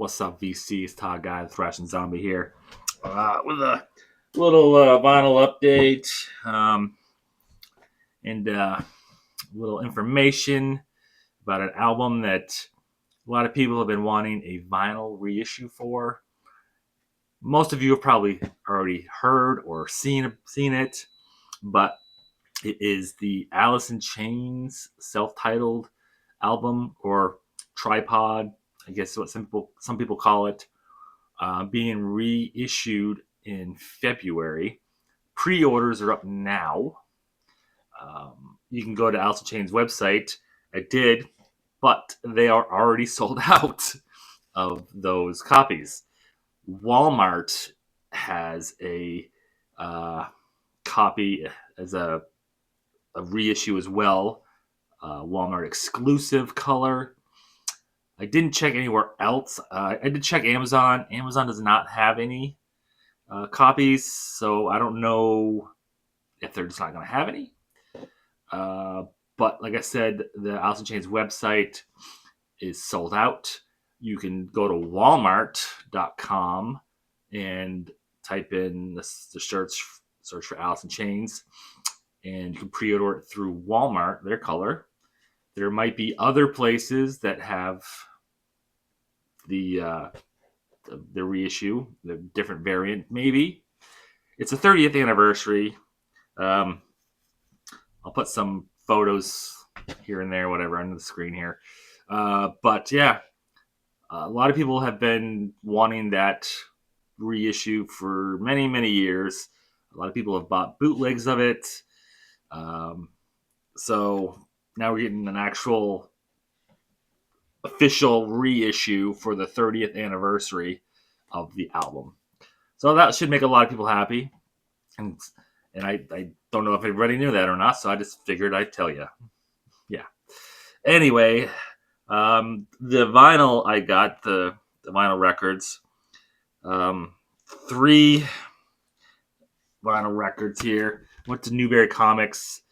What's up, VC? It's Todd Guy, the Thrashing Zombie here, with a little vinyl update and little information about an album that a lot of people have been wanting a vinyl reissue for. Most of you have probably already heard or seen it, but it is the Alice in Chains self-titled album, or tripod, I guess what some people call it, being reissued in February. Pre-orders are up now. You can go to Alice in Chains website. I did, but they are already sold out of those copies. Walmart has a copy as a reissue as well. Walmart exclusive color. I didn't check anywhere else. I did check Amazon. Amazon does not have any copies, so I don't know if they're just not going to have any. But like I said, the Alice in Chains website is sold out. You can go to walmart.com and type in the search for Alice in Chains, and you can pre-order it through Walmart, their color. There might be other places that have the reissue, the different variant, maybe. It's the 30th anniversary. I'll put some photos here and there, whatever, on the screen here. But yeah, a lot of people have been wanting that reissue for many, many years. A lot of people have bought bootlegs of it. So now we're getting an actual official reissue for the 30th anniversary of the album. So that should make a lot of people happy. And I don't know if everybody knew that or not, so I just figured I'd tell you. Yeah. Anyway, the vinyl I got, the vinyl records, 3 vinyl records here. Went to Newberry Comics,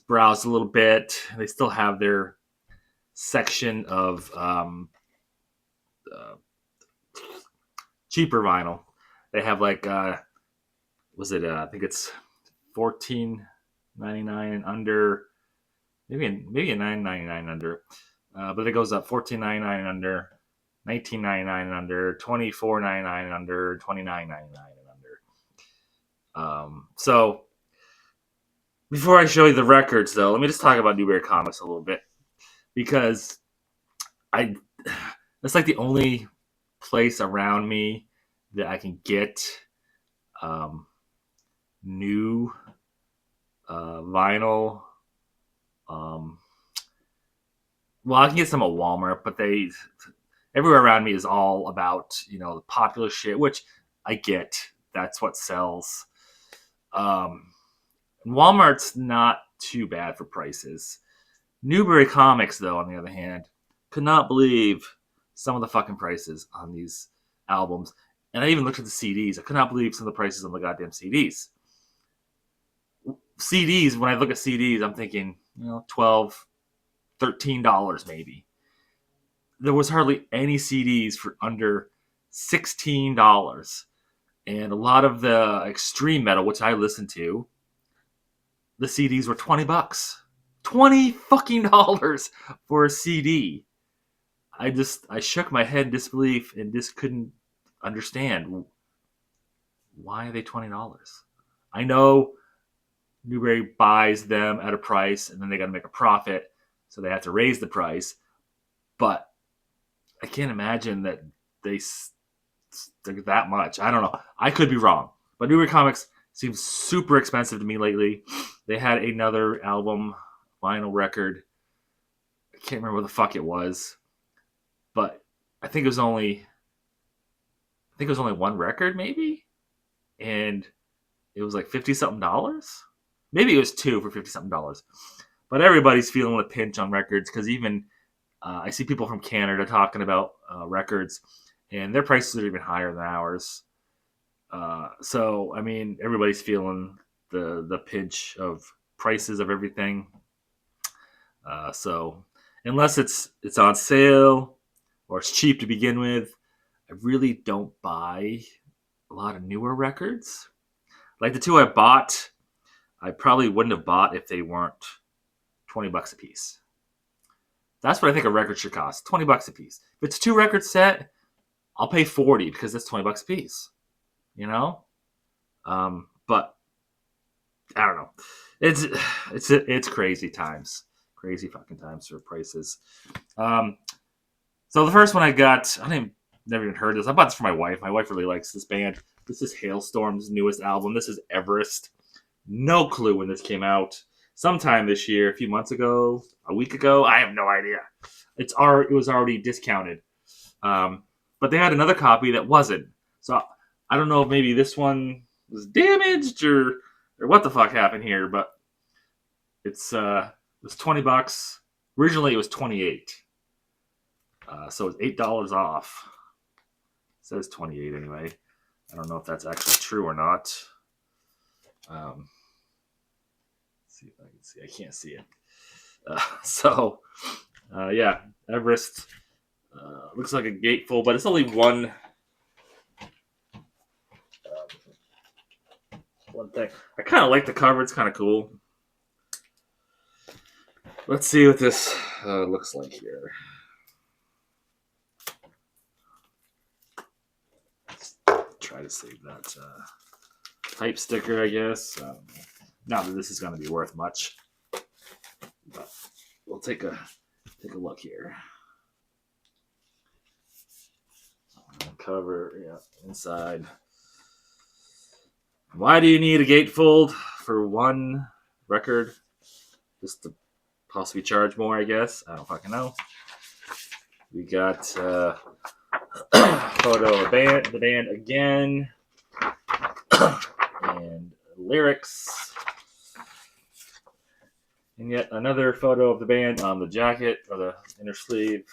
browsed a little bit. They still have their section of cheaper vinyl. They have like I think it's $14.99 and under, maybe a $9.99 under, but it goes up $14.99 and under, $19.99 and under, $24.99 and under, $29.99 and under. So before I show you the records, though, let me just talk about Newberry Comics a little bit, because that's like the only place around me that I can get new vinyl. Well, I can get some at Walmart, but everywhere around me is all about, the popular shit, which I get. That's what sells. Walmart's not too bad for prices. Newberry Comics, though, on the other hand, could not believe some of the fucking prices on these albums. And I even looked at the CDs. I could not believe some of the prices on the goddamn CDs. CDs, when I look at CDs, I'm thinking, $12, $13 maybe. There was hardly any CDs for under $16. And a lot of the extreme metal, which I listen to, the CDs were $20. $20 fucking dollars for a CD. I shook my head in disbelief and just couldn't understand, why are they $20? I know Newberry buys them at a price and then they got to make a profit, so they have to raise the price. But I can't imagine that they're that much. I don't know. I could be wrong. But Newberry Comics seems super expensive to me lately. They had another album, vinyl record. I can't remember what the fuck it was, but I think it was only one record, maybe, and it was like $50-something. Maybe it was 2 for $50-something. But everybody's feeling the pinch on records, because even I see people from Canada talking about records, and their prices are even higher than ours. So I mean, everybody's feeling the pinch of prices of everything. So unless it's on sale or it's cheap to begin with, really don't buy a lot of newer records. Like the two I bought, I probably wouldn't have bought if they weren't $20 a piece. That's what I think a record should cost, $20 a piece. If it's a 2-record set, I'll pay 40 because that's $20 a piece. You know, but I don't know. It's crazy times, crazy fucking times for prices. So the first one I got, never even heard this. I bought this for my wife. My wife really likes this band. This is Hailstorm's newest album. This is Everest. No clue when this came out. Sometime this year, a few months ago, a week ago. I have no idea. It was already discounted. But they had another copy that wasn't. So I don't know if maybe this one was damaged or what the fuck happened here. But it was $20. Originally, it was $28. So it's $8 off. It says $28 anyway. I don't know if that's actually true or not. See if I can see. I can't see it. Yeah, Everest looks like a gatefold, but it's only one thing. I kind of like the cover. It's kind of cool. Let's see what this looks like here. Let's try to save that type sticker, I guess. Not that this is going to be worth much, but we'll take a look here. Cover, yeah, inside. Why do you need a gatefold for one record? Just to possibly charge more, I guess. I don't fucking know. We got a photo of the band again, and lyrics. And yet another photo of the band on the jacket or the inner sleeve,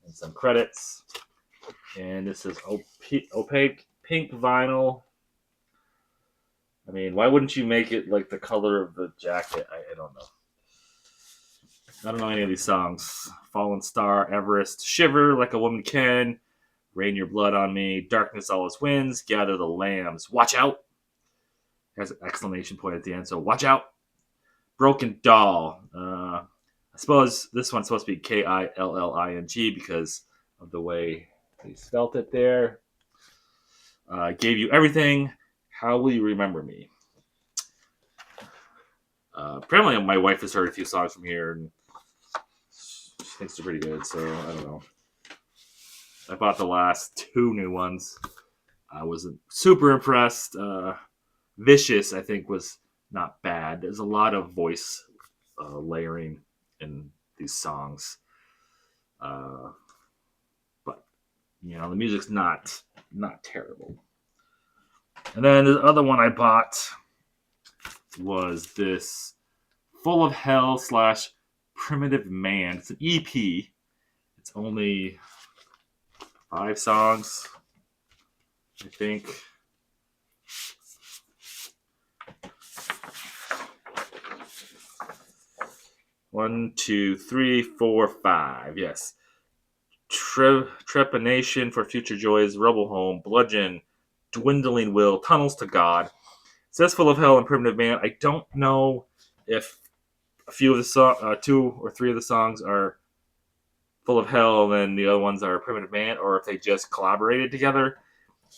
and some credits. And this is opaque pink vinyl. I mean, why wouldn't you make it like the color of the jacket? I don't know. I don't know any of these songs. Fallen Star, Everest, Shiver Like a Woman Can, Rain Your Blood on Me, Darkness Always Wins, Gather the Lambs, Watch Out. There's an exclamation point at the end, so watch out. Broken Doll. I suppose this one's supposed to be Killing because of the way they spelt it there. Gave You Everything. How Will You Remember Me? Apparently my wife has heard a few songs from here and she thinks they're pretty good, so I don't know. I bought the last 2 new ones. I wasn't super impressed. Vicious, I think, was not bad. There's a lot of voice layering in these songs. But, the music's not terrible. And then the other one I bought was this Full of Hell / Primitive Man. It's an EP. It's only 5 songs, I think. One, two, three, four, 5. Yes. Trepanation for Future Joys, Rebel Home, Bludgeon, Dwindling Will, Tunnels to God. It says Full of Hell and Primitive Man. I don't know if a few of the 2 or 3 of the songs are Full of Hell and the other ones are Primitive Man, or if they just collaborated together.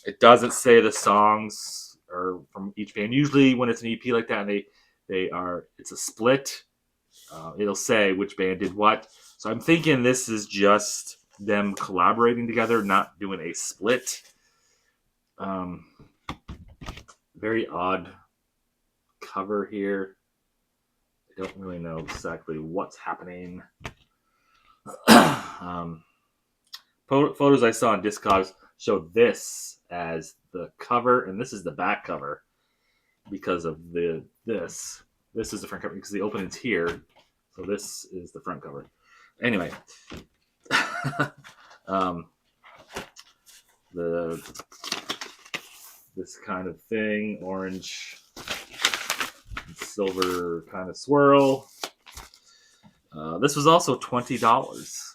It doesn't say the songs are from each band. Usually when it's an EP like that and it's a split, it'll say which band did what. So I'm thinking this is just them collaborating together, not doing a split. Very odd cover here. I don't really know exactly what's happening. Photos I saw on Discogs showed this as the cover, and this is the back cover because of this. This is the front cover because the opening's here, so this is the front cover. Anyway, this kind of thing, orange and silver kind of swirl. This was also $20,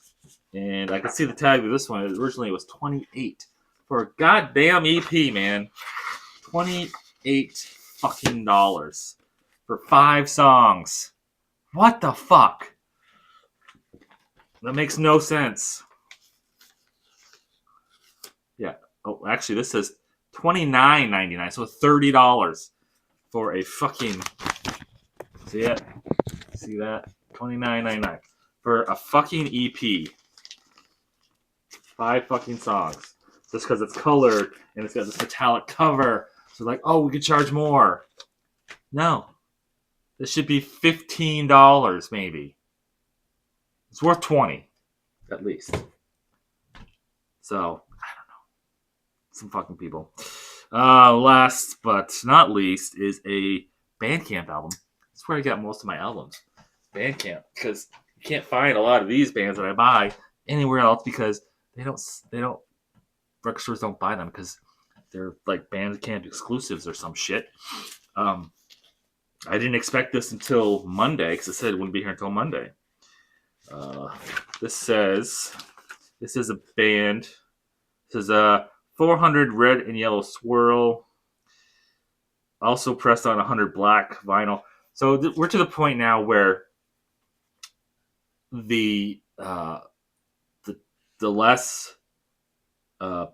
and I could see the tag of this one. Originally, it was $28. for a goddamn EP, man. $28 fucking dollars for 5 songs. What the fuck? That makes no sense. Yeah. Oh, actually, this says $29.99, so $30 for a fucking. See it? See that? $29.99 for a fucking EP. 5 fucking songs. Just because it's colored and it's got this metallic cover. So like, oh, we could charge more. No. This should be $15 maybe. It's worth $20 at least. So, I don't know. Some fucking people. Last but not least is a Bandcamp album. That's where I got most of my albums. Bandcamp. Because you can't find a lot of these bands that I buy anywhere else because they don't record stores don't buy them because they're like Bandcamp exclusives or some shit. I didn't expect this until Monday because it said it wouldn't be here until Monday. This is a band. This is a 400 red and yellow swirl. Also pressed on 100 black vinyl. So we're to the point now where the less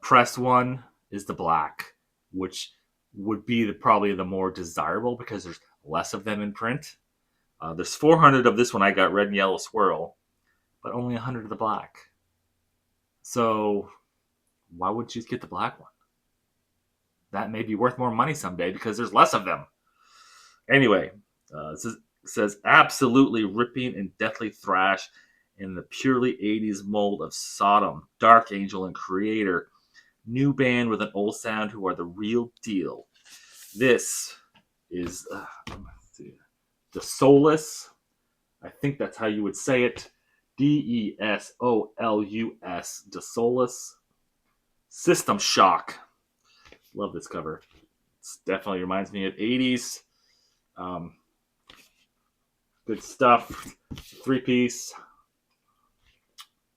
pressed one is the black, which would be probably the more desirable because there's less of them in print. There's 400 of this one I got, red and yellow swirl, but only 100 of the black. So why wouldn't you just get the black one? That may be worth more money someday because there's less of them. Anyway, it says absolutely ripping and deathly thrash in the purely 80s mold of Sodom, Dark Angel, and Creator. New band with an old sound who are the real deal. This is the Soulless. I think that's how you would say it. Desolus. The Soulless. System Shock. Love this cover. It definitely reminds me of 80s. Good stuff. 3-piece.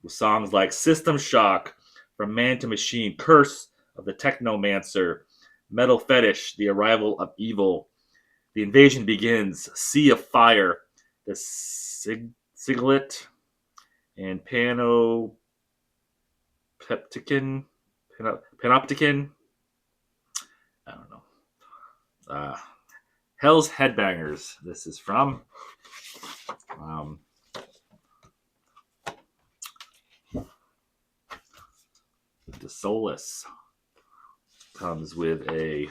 With songs like System Shock, From Man to Machine, Curse of the Technomancer, Metal Fetish, The Arrival of Evil, The Invasion Begins, Sea of Fire, The Siglet, and Panopticon. I don't know. Hell's Headbangers. This is from. The Soulless comes with a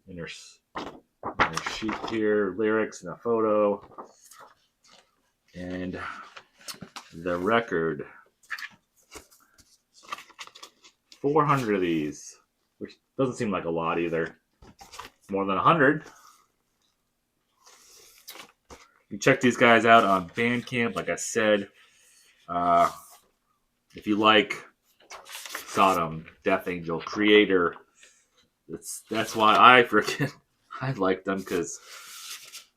inner sheet here, lyrics and a photo, and the record. 400 of these, which doesn't seem like a lot either. More than 100. You check these guys out on Bandcamp. Like I said, if you like Sodom, Death Angel, Creator, that's why I like them, because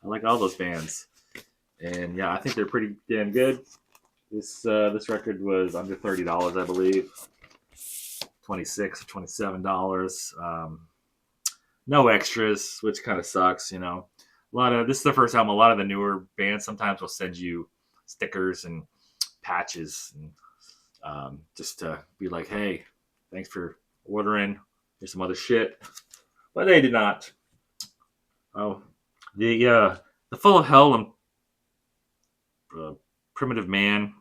I like all those bands. And yeah, I think they're pretty damn good. This record was under $30, I believe. $26 or $27. No extras, which kind of sucks, you know. This is the first album. A lot of the newer bands sometimes will send you stickers and patches, and just to be like, hey, thanks for ordering. Here's some other shit. But they did not. Oh, the Full of Hell and Primitive Man.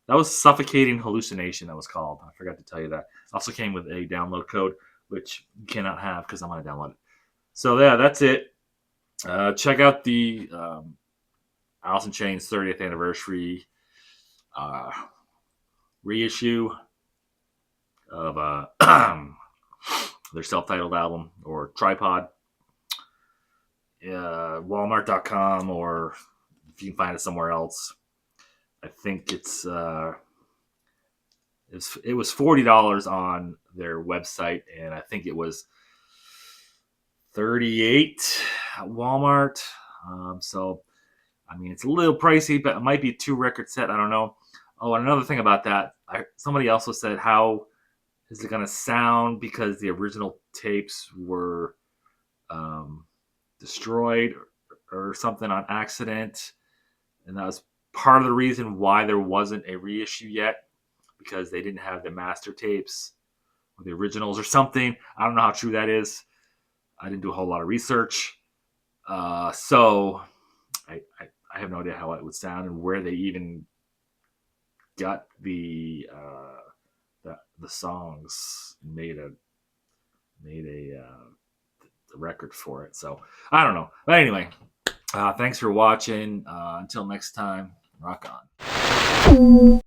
That was Suffocating Hallucination, that was called. I forgot to tell you that. Also came with a download code, which you cannot have because I'm going to download it. So yeah, that's it. Check out the Alice in Chains 30th anniversary reissue of their self-titled album, or Tripod. Walmart.com, or if you can find it somewhere else. I think it was $40 on their website, and I think it was $38 at Walmart. So, I mean, it's a little pricey, but it might be a 2-record set. I don't know. Oh, and another thing about that, somebody also said how Is it going to sound because the original tapes were um, destroyed or something on accident? And that was part of the reason why there wasn't a reissue yet, because they didn't have the master tapes or the originals or something. I don't know how true that is. I didn't do a whole lot of research. So I have no idea how it would sound and where they even got the songs and made a record for it. So I don't know. But anyway, thanks for watching. Until next time, rock on.